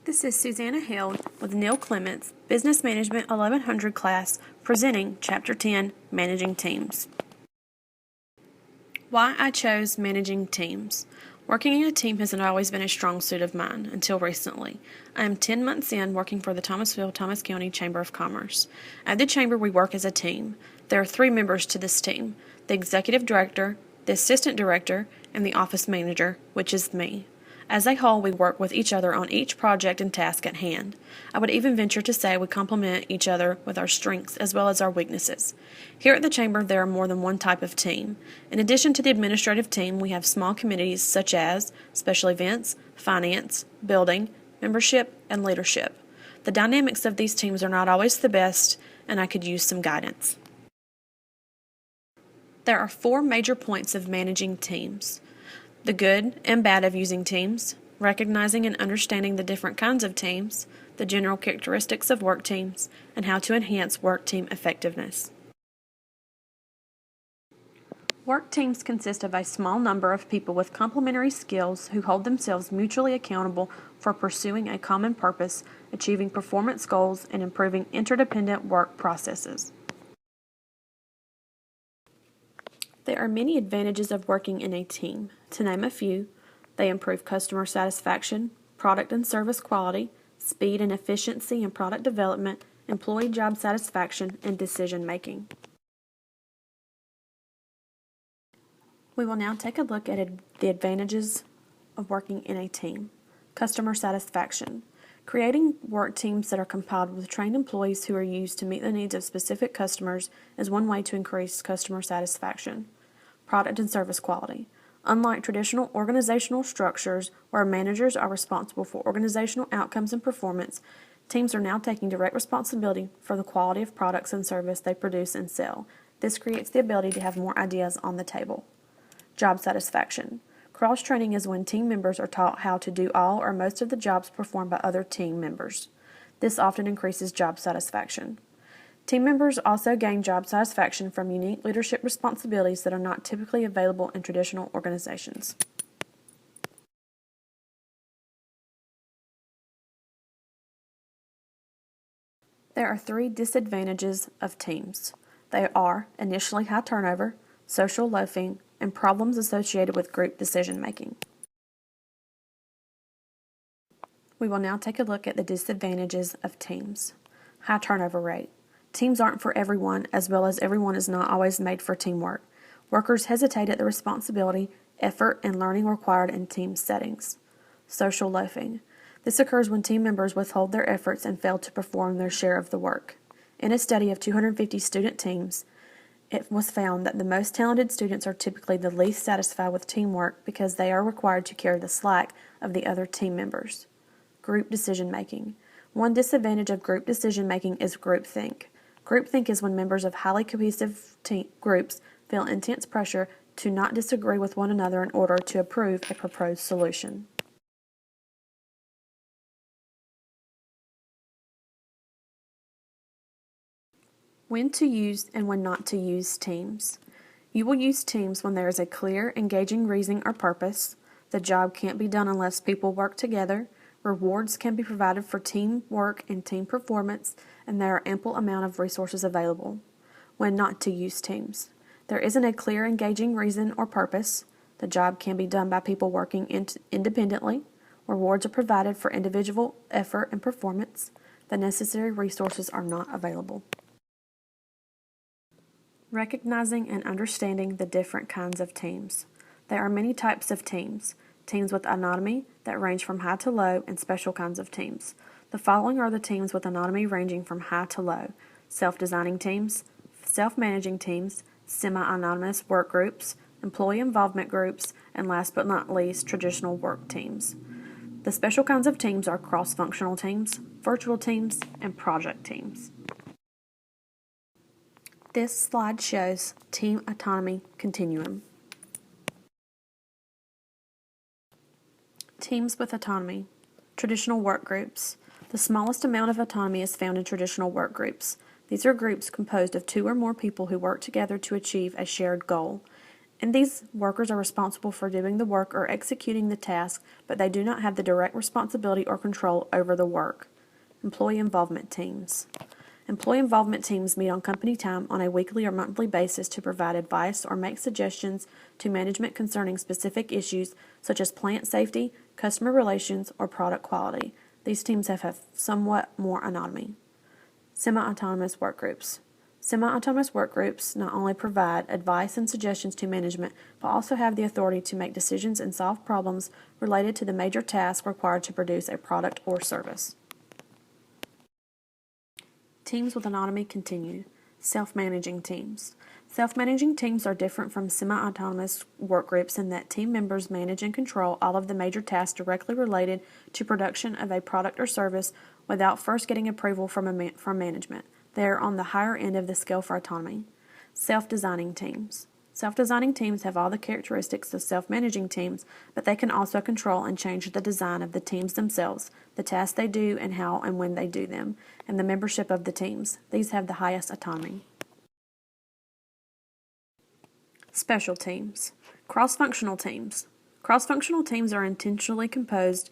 This is Susanna Held with Neil Clements, Business Management 1100 class, presenting Chapter 10, Managing Teams. Why I chose managing teams. Working in a team hasn't always been a strong suit of mine until recently. I am 10 months in working for the Thomas County Chamber of Commerce. At the Chamber, we work as a team. There are 3 members to this team: the Executive Director, the Assistant Director, and the Office Manager, which is me. As a whole, we work with each other on each project and task at hand. I would even venture to say we complement each other with our strengths as well as our weaknesses. Here at the Chamber, there are more than one type of team. In addition to the administrative team, we have small committees such as special events, finance, building, membership, and leadership. The dynamics of these teams are not always the best, and I could use some guidance. There are 4 major points of managing teams: the good and bad of using teams, recognizing and understanding the different kinds of teams, the general characteristics of work teams, and how to enhance work team effectiveness. Work teams consist of a small number of people with complementary skills who hold themselves mutually accountable for pursuing a common purpose, achieving performance goals, and improving interdependent work processes. There are many advantages of working in a team. To name a few, they improve customer satisfaction, product and service quality, speed and efficiency in product development, employee job satisfaction, and decision making. We will now take a look at the advantages of working in a team. Customer satisfaction. Creating work teams that are compiled with trained employees who are used to meet the needs of specific customers is one way to increase customer satisfaction. Product and service quality. Unlike traditional organizational structures where managers are responsible for organizational outcomes and performance, teams are now taking direct responsibility for the quality of products and service they produce and sell. This creates the ability to have more ideas on the table. Job satisfaction. Cross-training is when team members are taught how to do all or most of the jobs performed by other team members. This often increases job satisfaction. Team members also gain job satisfaction from unique leadership responsibilities that are not typically available in traditional organizations. There are 3 disadvantages of teams. They are initially high turnover, social loafing, and problems associated with group decision making. We will now take a look at the disadvantages of teams. High turnover rate. Teams aren't for everyone, as well as everyone is not always made for teamwork. Workers hesitate at the responsibility, effort, and learning required in team settings. Social loafing. This occurs when team members withhold their efforts and fail to perform their share of the work. In a study of 250 student teams, it was found that the most talented students are typically the least satisfied with teamwork because they are required to carry the slack of the other team members. Group decision making. One disadvantage of group decision making is groupthink. Groupthink is when members of highly cohesive groups feel intense pressure to not disagree with one another in order to approve a proposed solution. When to use and when not to use teams. You will use teams when there is a clear, engaging reason or purpose, the job can't be done unless people work together, rewards can be provided for teamwork and team performance, and there are ample amount of resources available. When not to use teams. There isn't a clear, engaging reason or purpose, the job can be done by people working independently, rewards are provided for individual effort and performance, the necessary resources are not available. Recognizing and understanding the different kinds of teams. There are many types of teams. Teams with autonomy that range from high to low, and special kinds of teams. The following are the teams with autonomy ranging from high to low: self-designing teams, self-managing teams, semi-autonomous work groups, employee involvement groups, and last but not least, traditional work teams. The special kinds of teams are cross-functional teams, virtual teams, and project teams. This slide shows team autonomy continuum. Teams with autonomy. Traditional work groups. The smallest amount of autonomy is found in traditional work groups. These are groups composed of 2 or more people who work together to achieve a shared goal. And these workers are responsible for doing the work or executing the task, but they do not have the direct responsibility or control over the work. Employee involvement teams. Employee involvement teams meet on company time on a weekly or monthly basis to provide advice or make suggestions to management concerning specific issues such as plant safety, customer relations, or product quality. These teams have somewhat more autonomy. Semi-autonomous work groups. Semi-autonomous work groups not only provide advice and suggestions to management, but also have the authority to make decisions and solve problems related to the major task required to produce a product or service. Teams with autonomy continue. Self-managing teams. Self-managing teams are different from semi-autonomous work groups in that team members manage and control all of the major tasks directly related to production of a product or service without first getting approval from management. They are on the higher end of the scale for autonomy. Self-designing teams. Self-designing teams have all the characteristics of self-managing teams, but they can also control and change the design of the teams themselves, the tasks they do and how and when they do them, and the membership of the teams. These have the highest autonomy. Special teams. Cross-functional teams. Cross-functional teams are intentionally composed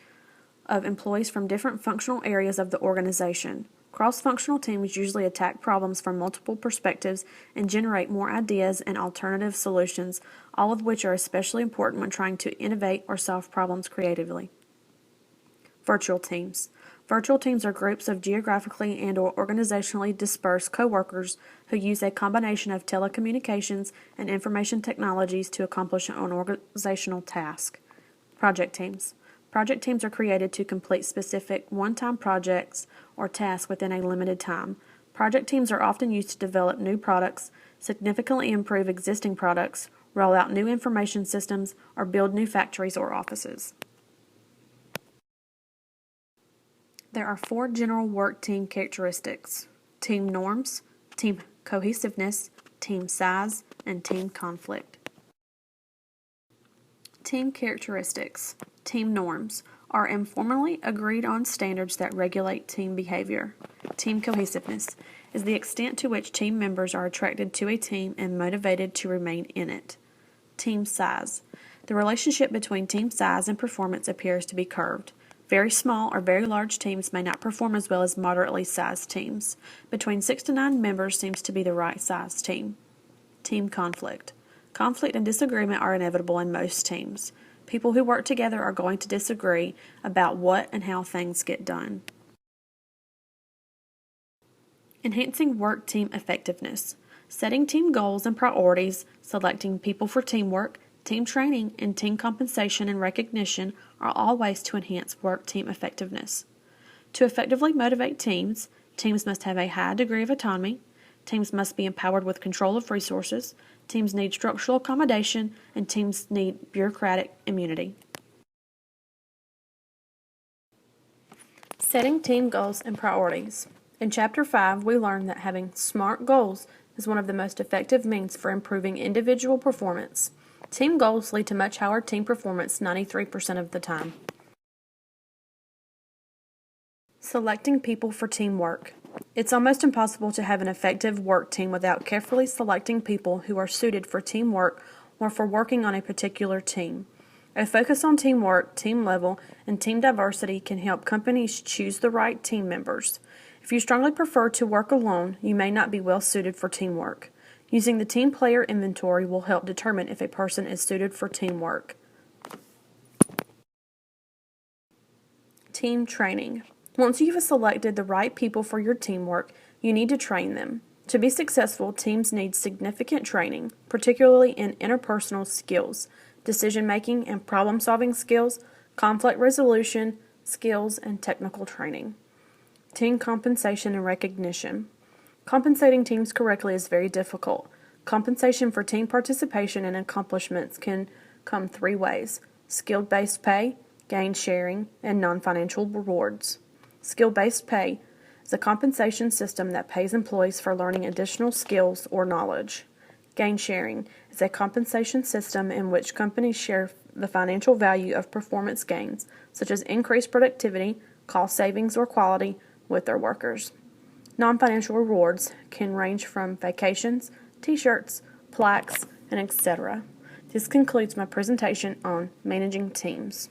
of employees from different functional areas of the organization. Cross-functional teams usually attack problems from multiple perspectives and generate more ideas and alternative solutions, all of which are especially important when trying to innovate or solve problems creatively. Virtual teams. Virtual teams are groups of geographically and/or organizationally dispersed coworkers who use a combination of telecommunications and information technologies to accomplish an organizational task. Project teams. Project teams are created to complete specific one-time projects or tasks within a limited time. Project teams are often used to develop new products, significantly improve existing products, roll out new information systems, or build new factories or offices. There are 4 general work team characteristics: team norms, team cohesiveness, team size, and team conflict. Team characteristics. Team norms are informally agreed on standards that regulate team behavior. Team cohesiveness is the extent to which team members are attracted to a team and motivated to remain in it. Team size. The relationship between team size and performance appears to be curved. Very small or very large teams may not perform as well as moderately sized teams. Between 6 to 9 members seems to be the right size team. Team conflict. Conflict and disagreement are inevitable in most teams. People who work together are going to disagree about what and how things get done. Enhancing work team effectiveness. Setting team goals and priorities, selecting people for teamwork, team training, and team compensation and recognition are all ways to enhance work team effectiveness. To effectively motivate teams, teams must have a high degree of autonomy, teams must be empowered with control of resources, teams need structural accommodation, and teams need bureaucratic immunity. Setting team goals and priorities. In Chapter 5, we learned that having SMART goals is one of the most effective means for improving individual performance. Team goals lead to much higher team performance 93% of the time. Selecting people for teamwork. It's almost impossible to have an effective work team without carefully selecting people who are suited for teamwork or for working on a particular team. A focus on teamwork, team level, and team diversity can help companies choose the right team members. If you strongly prefer to work alone, you may not be well suited for teamwork. Using the team player inventory will help determine if a person is suited for teamwork. Team training. Once you have selected the right people for your teamwork, you need to train them. To be successful, teams need significant training, particularly in interpersonal skills, decision-making and problem-solving skills, conflict resolution skills, and technical training. Team compensation and recognition. Compensating teams correctly is very difficult. Compensation for team participation and accomplishments can come 3 ways: skill-based pay, gain sharing, and non-financial rewards. Skill-based pay is a compensation system that pays employees for learning additional skills or knowledge. Gain sharing is a compensation system in which companies share the financial value of performance gains, such as increased productivity, cost savings, or quality, with their workers. Non-financial rewards can range from vacations, t-shirts, plaques, and etc. This concludes my presentation on managing teams.